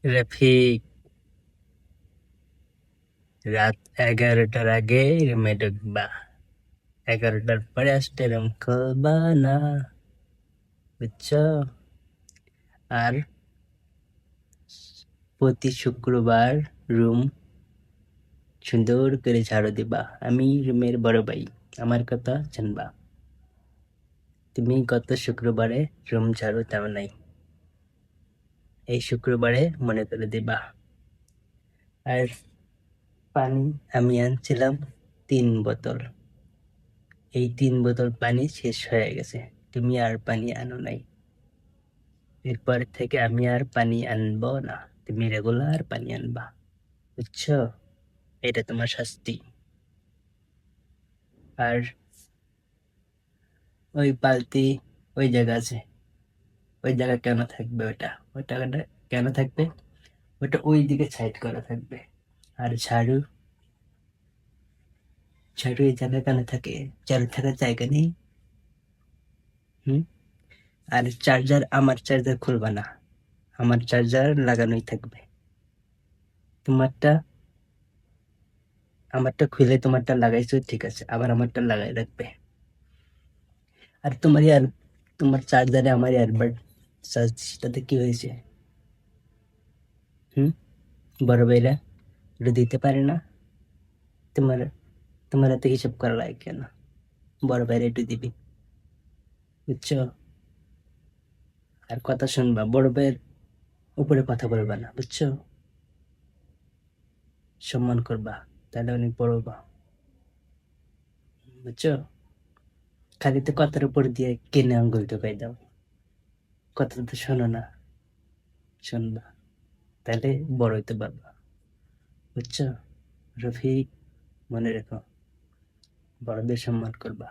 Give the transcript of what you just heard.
রফিক, রাত 11টার আগে রুমে ঢুকবা। 11টার পরে আসতে রুম খুলবা না, বুঝছো? আর প্রতি শুক্রবার রুম সুন্দর করে ঝাড়ু দিবা। আমি রুমের বড় ভাই, আমার কথা জানবা। তুমি গত শুক্রবারে রুম ঝাড়ু দাও নাই, এই শুক্রবারে মনে করে দিবা। আর পানি আমি আনছিলাম 3 বোতল, এই 3 বোতল পানি শেষ হয়ে গেছে, তুমি আর পানি আনো নাই। এরপর থেকে আমি আর পানি আনবো না, তুমি রেগুলার পানি আনবা, বুঝছো? এটা তোমার শাস্তি। আর ওই বালতি ওই জায়গা আছে, ওই জায়গা কেন থাকবে? ওই টাকাটা কেন থাকবে? ওটা ওই দিকে সাইড করা থাকবে। আর ঝাড়ু, ঝাড়ু এই জায়গা কেন থাকে? ঝাড়ু থাকার জায়গা নেই। হুম। আর চার্জার, আমার চার্জার খুলবা না, আমার চার্জার লাগানোই থাকবে। তোমারটা, আমারটা খুলে তোমারটা লাগাইছো ঠিক আছে, আবার আমারটা লাগাই রাখবে। আর তোমার চার্জারে আমার এয়ারবাড চার্জ, সেটাতে কি হয়েছে? হুম। বড় ভাইরা এটা দিতে পারে না? তোমার তোমার এত হিসাব করা লাগে কেন? বড় ভাইরা একটু দিবি, বুঝছো? আর কথা শুনবা, বড় ভাইয়ের উপরে কথা বলবা না, বুঝছো? সম্মান করবা, তাহলে অনেক বড় হবা, বুঝছো? খালি তো কথার উপর দিয়ে কেনে আঙ্গুল ঢুকাই দাও, কথা তো শোনো না। শুনবা, তাহলে বড় হইতে পারবা, বুঝছো? রফিক, মনে রেখো, বড়দের সম্মান করবা।